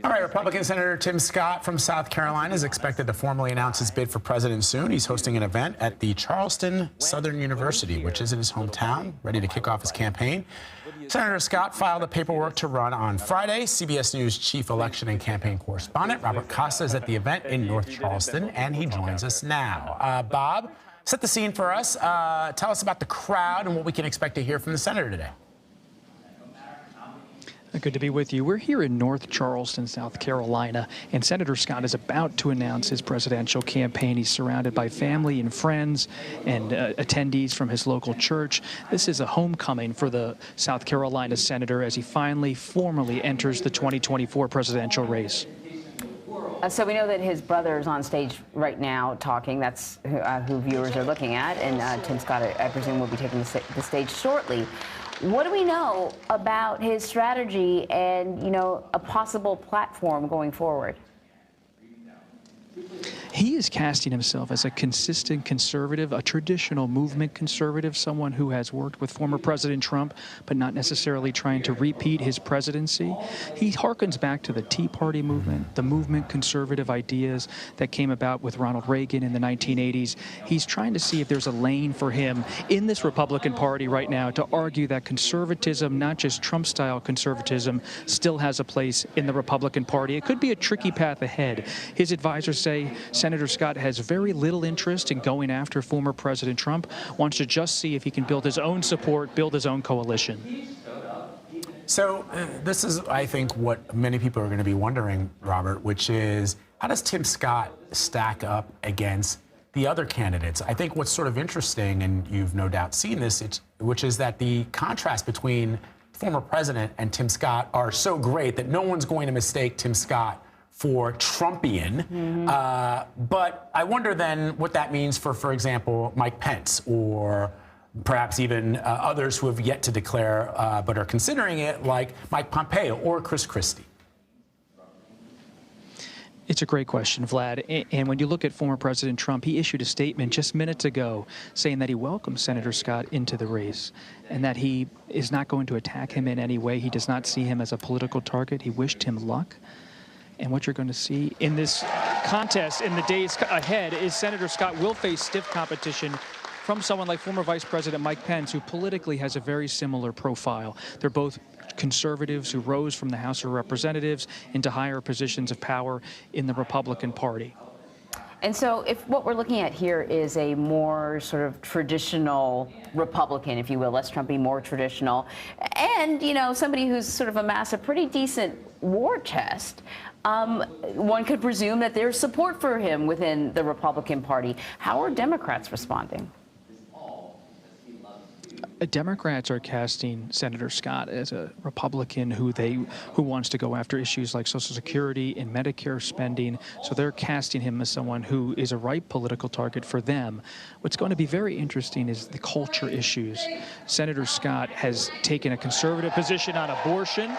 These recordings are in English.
All right, Republican Senator Tim Scott from South Carolina is expected to formally announce his bid for president soon. He's hosting an event at the Charleston Southern University, which is in his hometown, ready to kick off his campaign. Senator Scott filed the paperwork to run on Friday. CBS News chief election and campaign correspondent Robert Costa is at the event in North Charleston, and he joins us now. Bob, set the scene for us. Tell us about the crowd and what we can expect to hear from the senator today. Good to be with you. We're here in North Charleston, South Carolina, and Senator Scott is about to announce his presidential campaign. He's surrounded by family and friends and attendees from his local church. This is a homecoming for the South Carolina senator as he finally formally enters the 2024 presidential race. So we know that his brother is on stage right now talking. That's who viewers are looking at. And Tim Scott, I presume, will be taking the stage shortly. What do we know about his strategy and, a possible platform going forward? He is casting himself as a consistent conservative, a traditional movement conservative, someone who has worked with former President Trump, but not necessarily trying to repeat his presidency. He harkens back to the Tea Party movement, the movement conservative ideas that came about with Ronald Reagan in the 1980s. He's trying to see if there's a lane for him in this Republican Party right now to argue that conservatism, not just Trump-style conservatism, still has a place in the Republican Party. It could be a tricky path ahead. His advisors say Senator Scott has very little interest in going after former President Trump, wants to just see if he can build his own support, build his own coalition. So this is, I think, what many people are going to be wondering, Robert, which is how does Tim Scott stack up against the other candidates? I think what's sort of interesting, and you've no doubt seen this, which is that the contrast between former president and Tim Scott are so great that no one's going to mistake Tim Scott for Trumpian. But I wonder then what that means for example, Mike Pence, or perhaps even others who have yet to declare but are considering it, like Mike Pompeo or Chris Christie. It's a great question, Vlad. And when you look at former President Trump, he issued a statement just minutes ago saying that he welcomes Senator Scott into the race and that he is not going to attack him in any way. He does not see him as a political target. He wished him luck. And what you're going to see in this contest in the days ahead is Senator Scott will face stiff competition from someone like former Vice President Mike Pence, who politically has a very similar profile. They're both conservatives who rose from the House of Representatives into higher positions of power in the Republican Party. And so if what we're looking at here is a more sort of traditional Republican, if you will, less Trumpy, more traditional, and, somebody who's sort of amassed a pretty decent war chest, one could presume that there's support for him within the Republican Party. How are Democrats responding? Democrats are casting Senator Scott as a Republican who wants to go after issues like Social Security and Medicare spending. So they're casting him as someone who is a right political target for them. What's going to be very interesting is the culture issues. Senator Scott has taken a conservative position on abortion.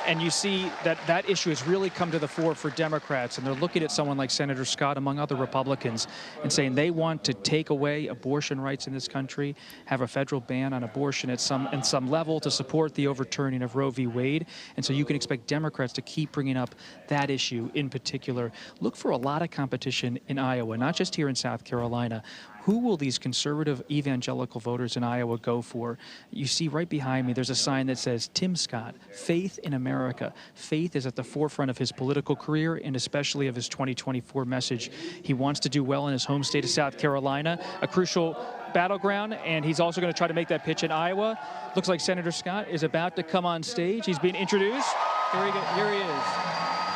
And you see that issue has really come to the fore for Democrats, and they're looking at someone like Senator Scott, among other Republicans, and saying they want to take away abortion rights in this country, have a federal ban on abortion at some level to support the overturning of Roe v. Wade. And so you can expect Democrats to keep bringing up that issue in particular. Look for a lot of competition in Iowa, not just here in South Carolina. Who will these conservative evangelical voters in Iowa go for? You see right behind me, there's a sign that says, Tim Scott, Faith in America. Faith is at the forefront of his political career and especially of his 2024 message. He wants to do well in his home state of South Carolina, a crucial battleground, and he's also going to try to make that pitch in Iowa. Looks like Senator Scott is about to come on stage. He's being introduced. Here he is.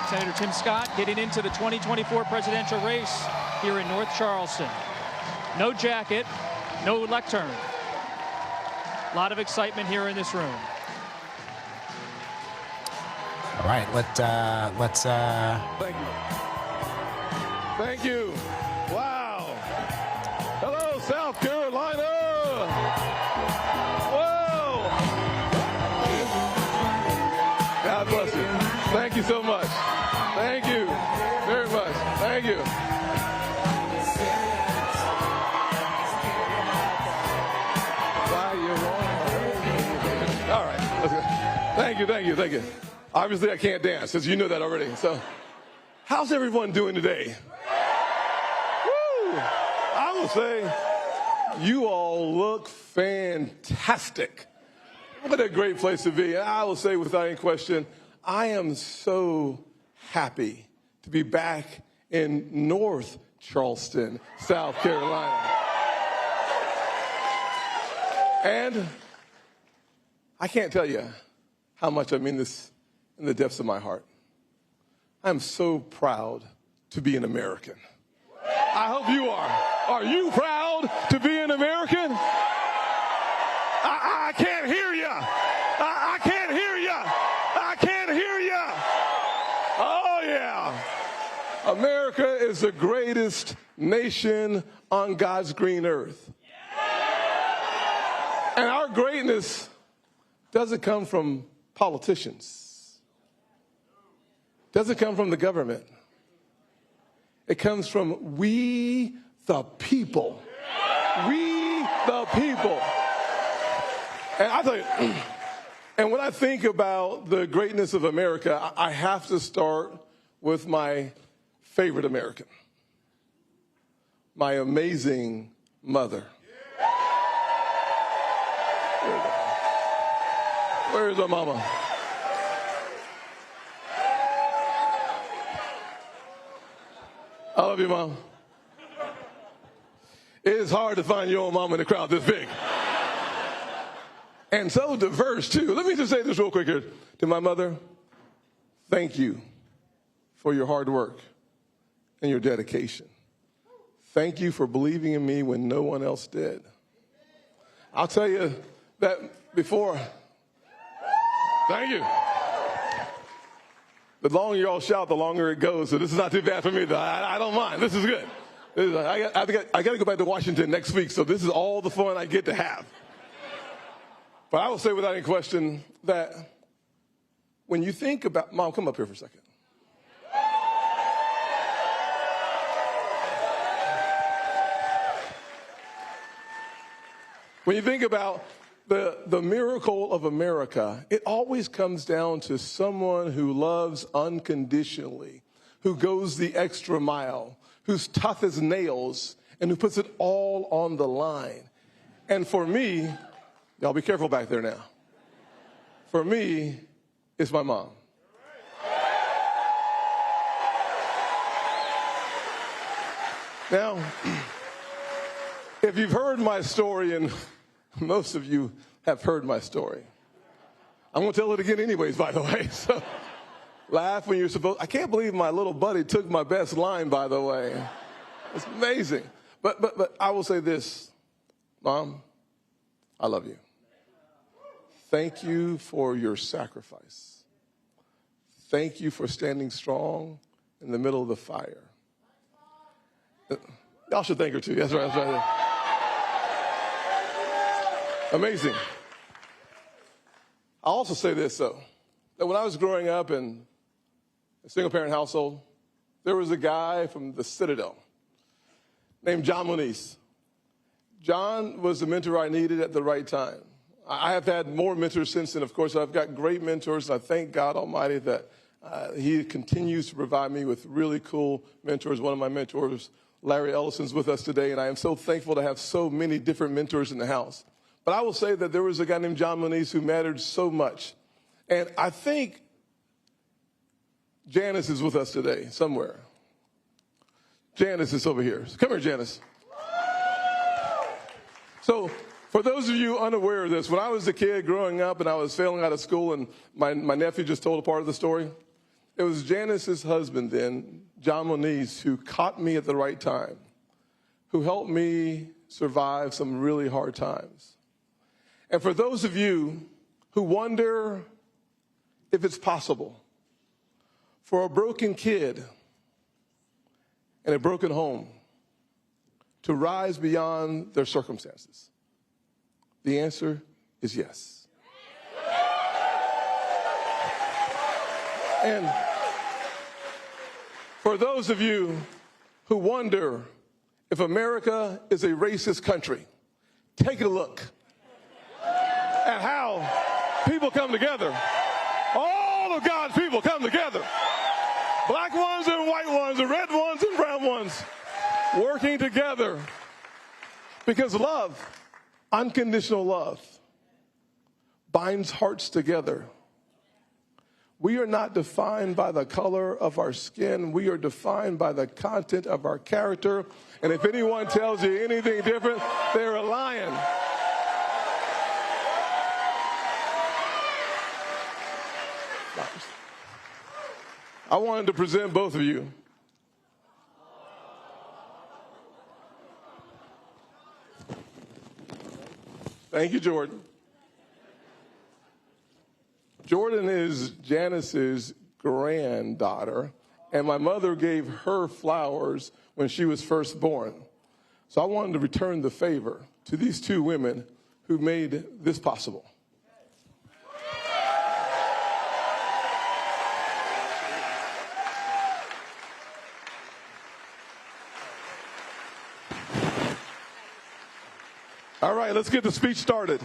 Senator Tim Scott getting into the 2024 presidential race here in North Charleston. No jacket, no lectern. A lot of excitement here in this room. All right, let's. Thank you. Thank you. Wow. Hello, South Carolina. Whoa. God bless you. Thank you so much. Thank you very much. Thank you. All right. Let's go. Thank you. Obviously, I can't dance, as you know that already. So, how's everyone doing today? Woo! I will say, you all look fantastic. What a great place to be. I will say, without any question, I am so happy to be back in North Charleston, South Carolina. And I can't tell you how much I mean this in the depths of my heart. I'm so proud to be an American. I hope you are. Are you proud to be an American? I can't hear you. I can't hear you. I can't hear you. Oh, yeah. America is the greatest nation on God's green earth. And our greatness doesn't come from politicians. Doesn't come from the government. It comes from we the people. We the people. And I tell you, and when I think about the greatness of America, I have to start with my favorite American, my amazing mother. Where is my mama? I love you, Mom. It is hard to find your own mom in a crowd this big. And so diverse, too. Let me just say this real quick here. To my mother, thank you for your hard work and your dedication. Thank you for believing in me when no one else did. I'll tell you that before. Thank you. The longer you all shout, the longer it goes. So this is not too bad for me. I don't mind. This is good. I got to go back to Washington next week, so this is all the fun I get to have. But I will say without any question that when you think about, Mom, come up here for a second. When you think about the miracle of America, it always comes down to someone who loves unconditionally, who goes the extra mile, who's tough as nails, and who puts it all on the line. And for me, y'all be careful back there now. For me, it's my mom. Now, if you've heard my story, and most of you have heard my story, I'm going to tell it again anyways, by the way. So laugh when you're supposed. I can't believe my little buddy took my best line, by the way. It's amazing. But I will say this, Mom, I love you. Thank you for your sacrifice. Thank you for standing strong in the middle of the fire. Y'all should thank her too. That's right. That's right. Amazing. I'll also say this, though, that when I was growing up in a single-parent household, there was a guy from the Citadel named John Moniz. John was the mentor I needed at the right time. I have had more mentors since then. Of course, I've got great mentors, and I thank God Almighty that he continues to provide me with really cool mentors. One of my mentors, Larry Ellison's with us today, and I am so thankful to have so many different mentors in the house. But I will say that there was a guy named John Moniz who mattered so much. And I think Janice is with us today somewhere. Janice is over here. Come here, Janice. So for those of you unaware of this, when I was a kid growing up and I was failing out of school, and my nephew just told a part of the story, it was Janice's husband then, John Moniz, who caught me at the right time, who helped me survive some really hard times. And for those of you who wonder if it's possible for a broken kid in a broken home to rise beyond their circumstances, the answer is yes. And for those of you who wonder if America is a racist country, take a look at how people come together all all of God's people come together. Black ones and white ones, and red ones and brown ones, working together. Because love, unconditional love, binds hearts together. We are not defined by the color of our skin. We are defined by the content of our character. And if anyone tells you anything different, they're a lion. I wanted to present both of you. Thank you, Jordan. Jordan is Janice's granddaughter, and my mother gave her flowers when she was first born. So I wanted to return the favor to these two women who made this possible. All right, let's get the speech started.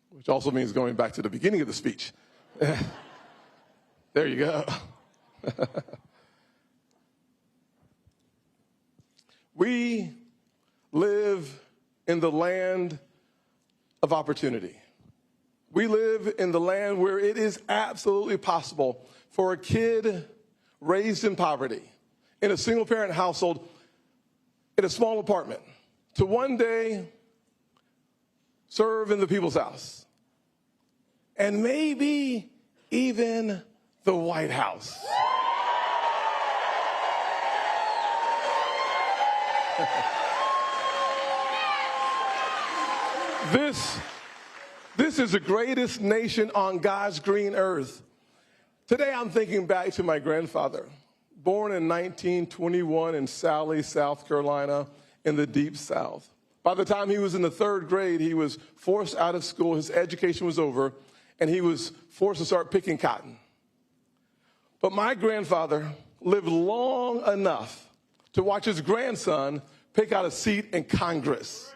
Which also means going back to the beginning of the speech. There you go. We live in the land of opportunity. We live in the land where it is absolutely possible for a kid raised in poverty, in a single-parent household, in a small apartment, to one day serve in the People's House, and maybe even the White House. This is the greatest nation on God's green earth. Today I'm thinking back to my grandfather, born in 1921 in Sally, South Carolina, in the Deep South. By the time he was in the third grade, he was forced out of school, his education was over, and he was forced to start picking cotton. But my grandfather lived long enough to watch his grandson pick out a seat in Congress.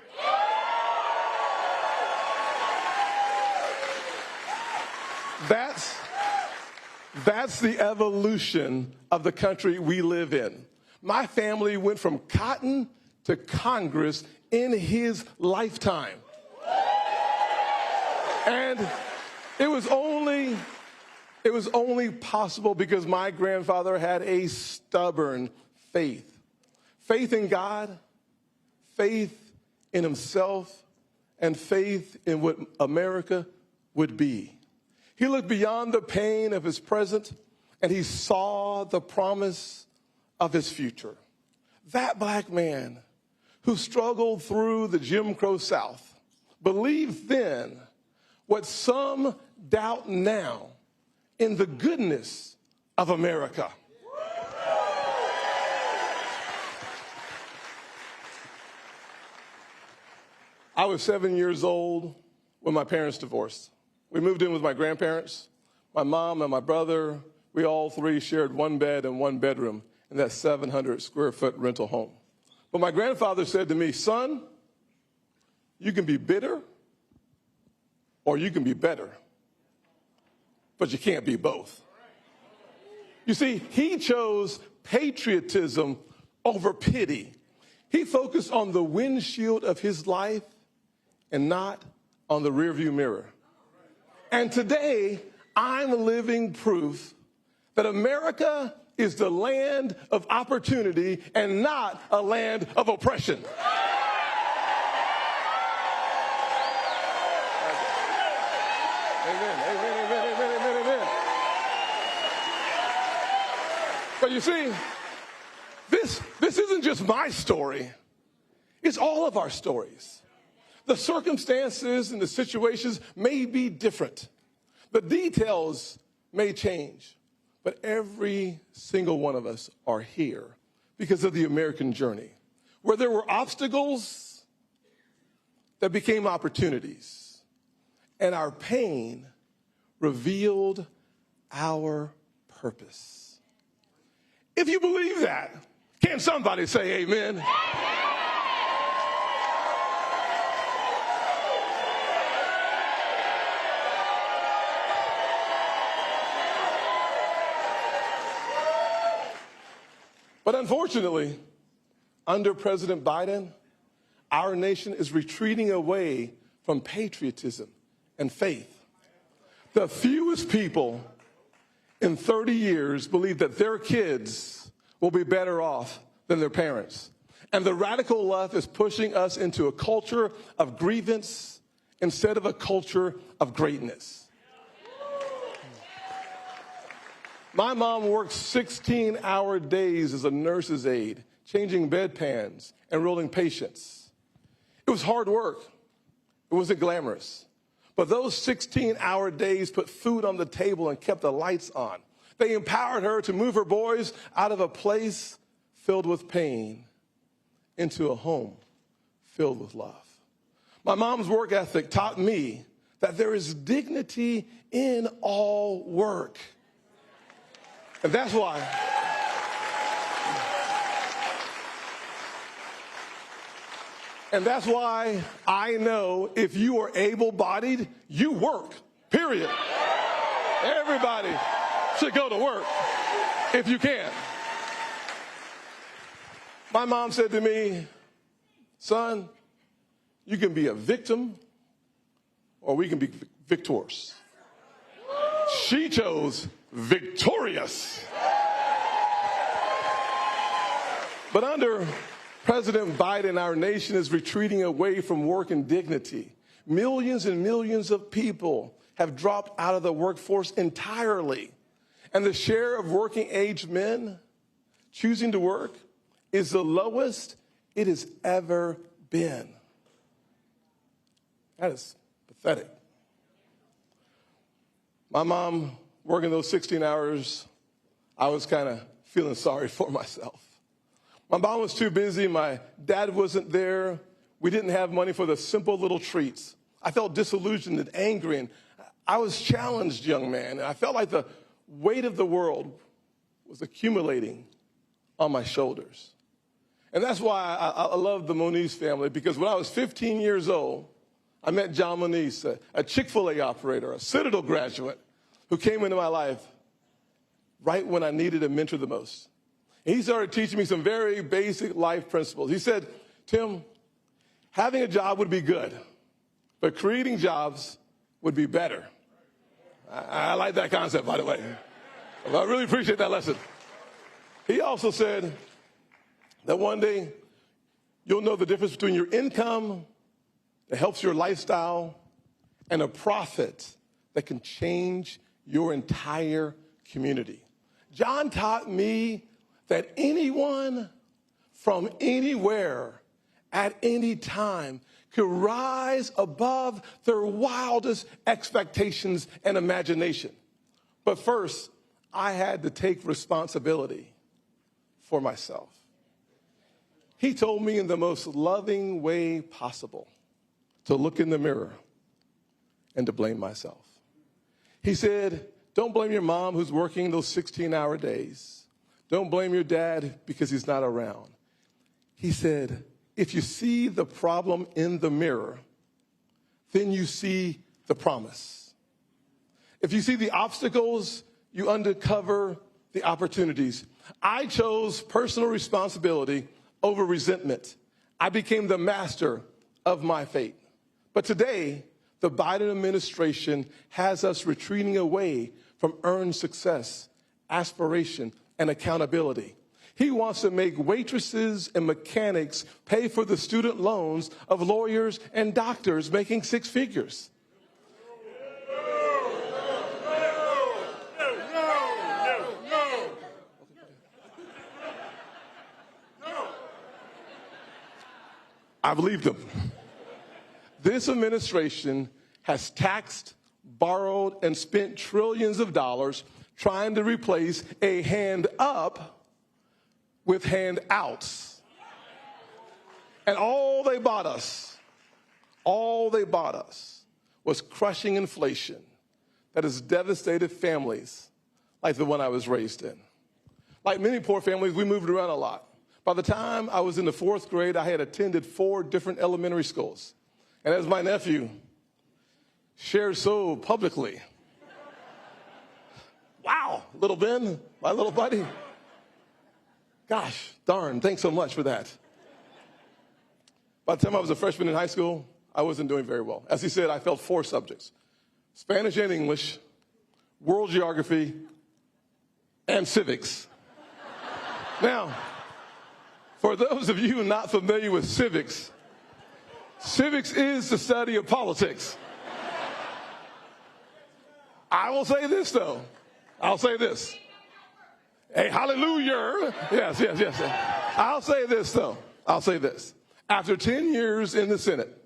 That's the evolution of the country we live in. My family went from cotton to Congress in his lifetime. And it was only possible because my grandfather had a stubborn faith. Faith in God, faith in himself, and faith in what America would be. He looked beyond the pain of his present, and he saw the promise of his future. That black man who struggled through the Jim Crow South believed then what some doubt now in the goodness of America. I was 7 years old when my parents divorced. We moved in with my grandparents. My mom and my brother, we all three shared one bed and one bedroom in that 700 square foot rental home. But my grandfather said to me, son, you can be bitter or you can be better, but you can't be both. You see, he chose patriotism over pity. He focused on the windshield of his life and not on the rearview mirror. And today, I'm living proof that America is the land of opportunity and not a land of oppression. Amen, amen, amen, amen, amen, amen. But you see, this isn't just my story. It's all of our stories. The circumstances and the situations may be different. The details may change. But every single one of us are here because of the American journey, where there were obstacles that became opportunities, and our pain revealed our purpose. If you believe that, can somebody say amen? But unfortunately, under President Biden, our nation is retreating away from patriotism and faith. The fewest people in 30 years believe that their kids will be better off than their parents. And the radical left is pushing us into a culture of grievance instead of a culture of greatness. My mom worked 16-hour days as a nurse's aide, changing bedpans and rolling patients. It was hard work. It wasn't glamorous. But those 16-hour days put food on the table and kept the lights on. They empowered her to move her boys out of a place filled with pain into a home filled with love. My mom's work ethic taught me that there is dignity in all work. And that's why I know if you are able-bodied, you work, period. Everybody should go to work if you can. My mom said to me, son, you can be a victim or we can be victors. She chose victorious. But under President Biden, our nation is retreating away from work and dignity. Millions and millions of people have dropped out of the workforce entirely. And the share of working-age men choosing to work is the lowest it has ever been. That is pathetic. My mom, working those 16 hours, I was kind of feeling sorry for myself. My mom was too busy. My dad wasn't there. We didn't have money for the simple little treats. I felt disillusioned and angry, and I was challenged, young man. And I felt like the weight of the world was accumulating on my shoulders. And that's why I love the Moniz family, because when I was 15 years old, I met John Moniz, a Chick-fil-A operator, a Citadel graduate, who came into my life right when I needed a mentor the most. And he started teaching me some very basic life principles. He said, Tim, having a job would be good, but creating jobs would be better. I like that concept, by the way. I really appreciate that lesson. He also said that one day you'll know the difference between your income that helps your lifestyle and a profit that can change your entire community. John taught me that anyone from anywhere at any time could rise above their wildest expectations and imagination. But first, I had to take responsibility for myself. He told me in the most loving way possible to look in the mirror and to blame myself. He said, don't blame your mom who's working those 16-hour days. Don't blame your dad because he's not around. He said, if you see the problem in the mirror, then you see the promise. If you see the obstacles, you uncover the opportunities. I chose personal responsibility over resentment. I became the master of my fate. But today, the Biden administration has us retreating away from earned success, aspiration, and accountability. He wants to make waitresses and mechanics pay for the student loans of lawyers and doctors making six figures. I believe them. This administration has taxed, borrowed, and spent trillions of dollars trying to replace a hand up with handouts. And all they bought us was crushing inflation that has devastated families like the one I was raised in. Like many poor families, we moved around a lot. By the time I was in the 4th grade, I had attended 4 different elementary schools. And as my nephew shared so publicly, wow, little Ben, my little buddy, Gosh, darn, thanks so much for that. By the time I was a freshman in high school, I wasn't doing very well. As he said, I failed 4 subjects: Spanish and English, world geography, and civics. Now, for those of you not familiar with civics, civics is the study of politics. I will say this, though. I'll say this. Hey, hallelujah. Yes. I'll say this, though. I'll say this. After 10 years in the Senate,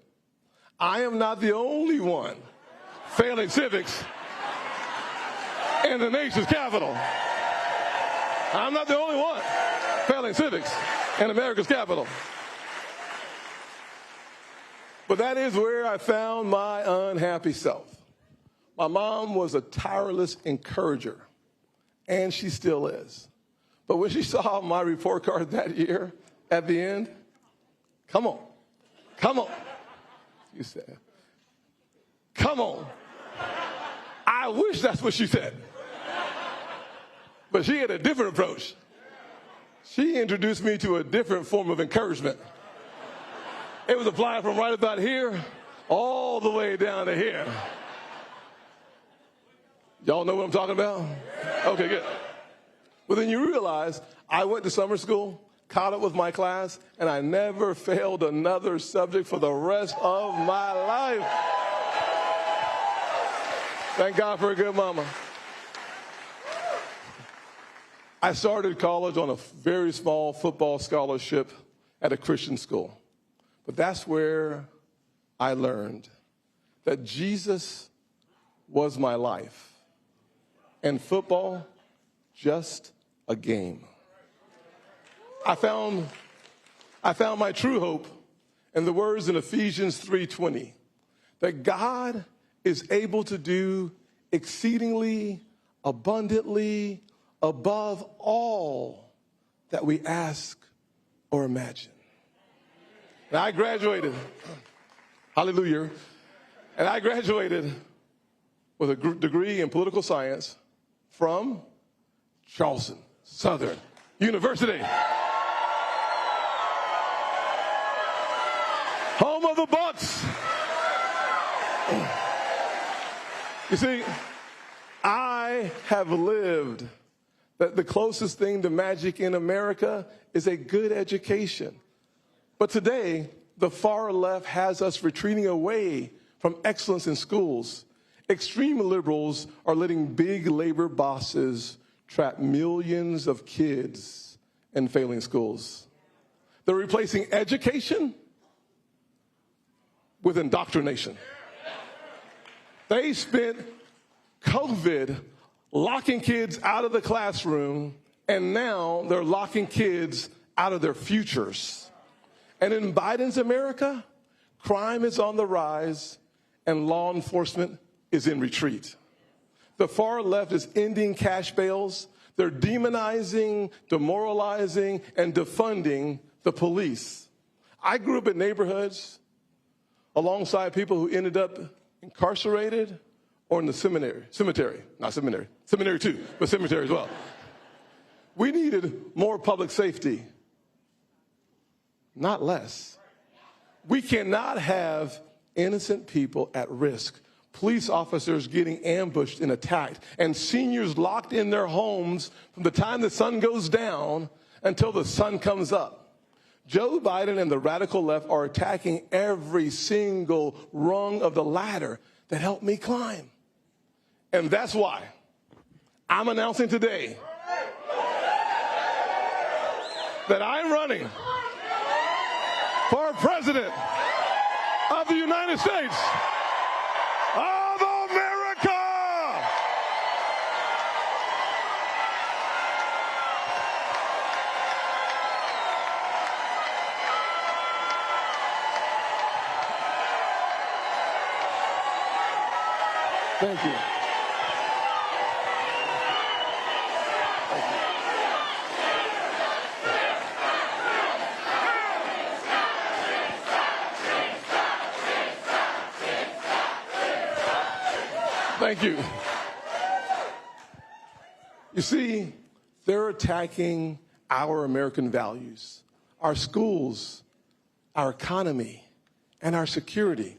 I am not the only one failing civics in the nation's capital. I'm not the only one failing civics in America's capital. But that is where I found my unhappy self. My mom was a tireless encourager, and she still is. But when she saw my report card that year at the end, come on, you said, come on. I wish that's what she said. But she had a different approach. She introduced me to a different form of encouragement. It was applied from right about here all the way down to here. Y'all know what I'm talking about? Okay, good. Well, then you realize I went to summer school, caught up with my class, and I never failed another subject for the rest of my life. Thank God for a good mama. I started college on a very small football scholarship at a Christian school. But that's where I learned that Jesus was my life and football just a game. I found my true hope in the words in Ephesians 3:20, that God is able to do exceedingly abundantly above all that we ask or imagine. And I graduated, hallelujah, and I graduated with a degree in political science from Charleston Southern University. Home of the Bucks. You see, I have lived that the closest thing to magic in America is a good education. But today, the far left has us retreating away from excellence in schools. Extreme liberals are letting big labor bosses trap millions of kids in failing schools. They're replacing education with indoctrination. They spent COVID locking kids out of the classroom, and now they're locking kids out of their futures. And in Biden's America, crime is on the rise and law enforcement is in retreat. The far left is ending cash bails. They're demonizing, demoralizing, and defunding the police. I grew up in neighborhoods alongside people who ended up incarcerated or in the seminary too, but cemetery as well. We needed more public safety, not less. We cannot have innocent people at risk, police officers getting ambushed and attacked, and seniors locked in their homes from the time the sun goes down until the sun comes up. Joe Biden and the radical left are attacking every single rung of the ladder that helped me climb. And that's why I'm announcing today that I'm running for president of the United States of America. Thank you. Thank you. You see, they're attacking our American values, our schools, our economy, and our security.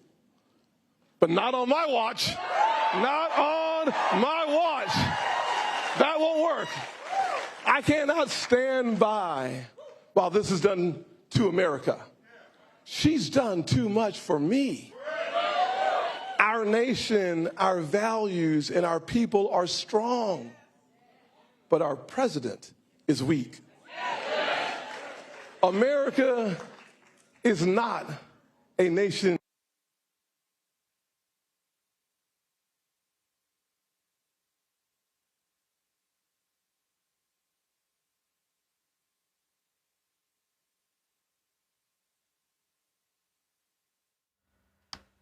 But not on my watch. Not on my watch. That won't work. I cannot stand by while this is done to America. She's done too much for me. Our nation, our values, and our people are strong, but our president is weak. America is not a nation.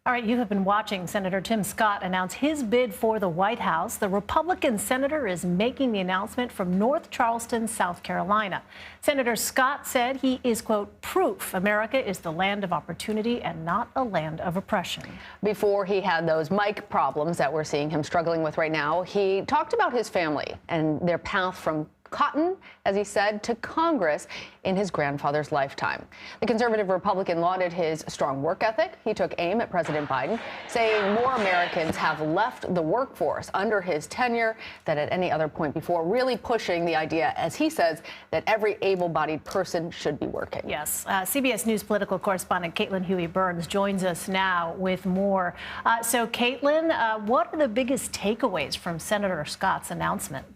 All right, you have been watching Senator Tim Scott announce his bid for the White House. The Republican senator is making the announcement from North Charleston, South Carolina. Senator Scott said he is, quote, proof America is the land of opportunity and not a land of oppression. Before he had those mic problems that we're seeing him struggling with right now, he talked about his family and their path from cotton, as he said, to Congress in his grandfather's lifetime. The conservative Republican lauded his strong work ethic. He took aim at President Biden, saying more Americans have left the workforce under his tenure than at any other point before, really pushing the idea, as he says, that every able-bodied person should be working. Yes. CBS News political correspondent Caitlin Huey-Burns joins us now with more. So, Caitlin, what are the biggest takeaways from Senator Scott's announcement?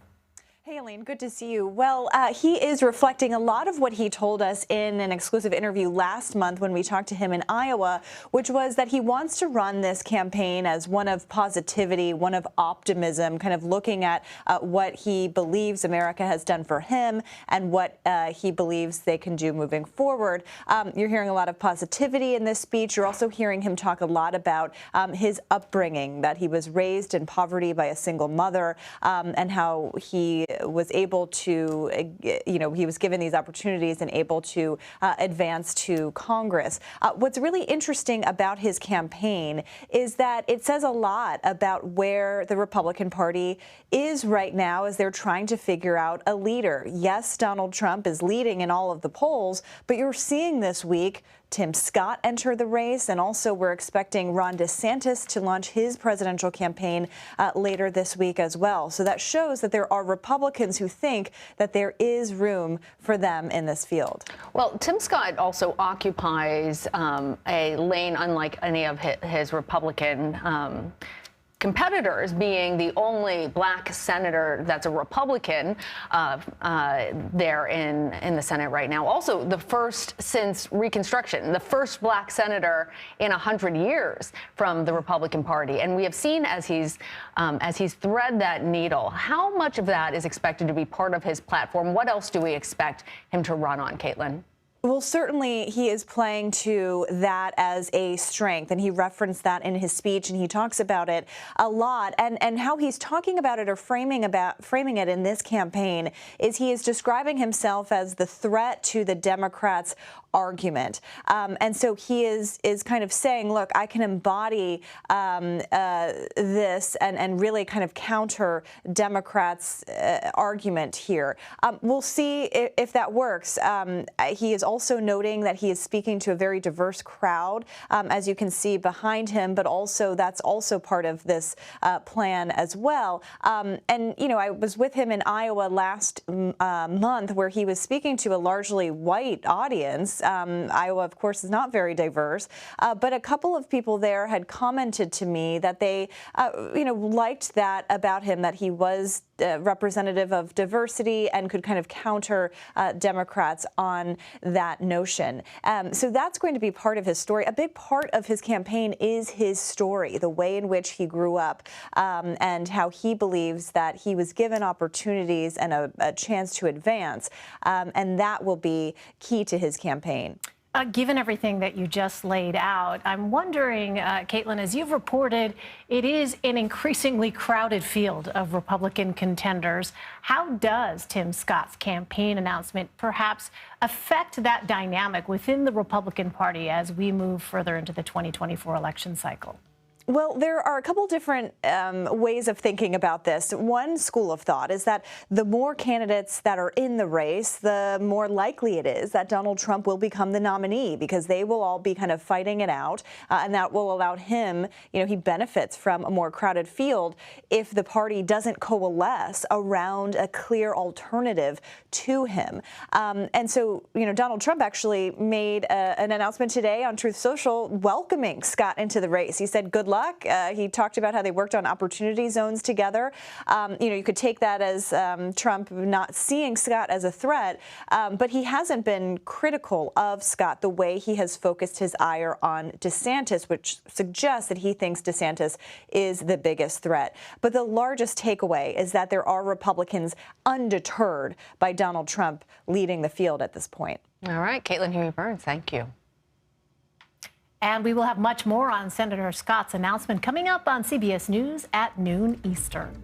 Hey, Elaine, good to see you. Well, he is reflecting a lot of what he told us in an exclusive interview last month when we talked to him in Iowa, which was that he wants to run this campaign as one of positivity, one of optimism, kind of looking at what he believes America has done for him and what he believes they can do moving forward. You're hearing a lot of positivity in this speech. You're also hearing him talk a lot about his upbringing, that he was raised in poverty by a single mother, and how he was able to, he was given these opportunities and able to advance to Congress. What's really interesting about his campaign is that it says a lot about where the Republican Party is right now as they're trying to figure out a leader. Yes, Donald Trump is leading in all of the polls, but you're seeing this week Tim Scott enter the race, and also we're expecting Ron DeSantis to launch his presidential campaign later this week as well. So that shows that there are Republicans who think that there is room for them in this field. Well, Tim Scott also occupies a lane unlike any of his Republican competitors, being the only black senator that's a Republican there in the Senate right now. Also, the first since Reconstruction, the first black senator in 100 years from the Republican Party. And we have seen as he's thread that needle, how much of that is expected to be part of his platform? What else do we expect him to run on, Caitlin? Well, certainly he is playing to that as a strength, and he referenced that in his speech, and he talks about it a lot. And how he's talking about it or framing it in this campaign is he is describing himself as the threat to the Democrats' argument. And so he is kind of saying, look, I can embody this and really kind of counter Democrats' argument here. We'll see if that works. He is also noting that he is speaking to a very diverse crowd, as you can see behind him, but also that's also part of this plan as well. And, you know, I was with him in Iowa last month where he was speaking to a largely white audience. Iowa, of course, is not very diverse, but a couple of people there had commented to me that they, liked that about him, that he was representative of diversity and could kind of counter Democrats on that notion. So that's going to be part of his story. A big part of his campaign is his story, the way in which he grew up, and how he believes that he was given opportunities and a chance to advance. And that will be key to his campaign. Given everything that you just laid out, I'm wondering, Caitlin, as you've reported, it is an increasingly crowded field of Republican contenders. How does Tim Scott's campaign announcement perhaps affect that dynamic within the Republican Party as we move further into the 2024 election cycle? Well, there are a couple different ways of thinking about this. One school of thought is that the more candidates that are in the race, the more likely it is that Donald Trump will become the nominee, because they will all be kind of fighting it out, and that will allow him, he benefits from a more crowded field if the party doesn't coalesce around a clear alternative to him. And so, Donald Trump actually made an announcement today on Truth Social welcoming Scott into the race. He said, good luck. He talked about how they worked on opportunity zones together. You could take that as Trump not seeing Scott as a threat, but he hasn't been critical of Scott the way he has focused his ire on DeSantis, which suggests that he thinks DeSantis is the biggest threat. But the largest takeaway is that there are Republicans undeterred by Donald Trump leading the field at this point. All right, Caitlin Huey-Burns, thank you. And we will have much more on Senator Scott's announcement coming up on CBS News at noon Eastern.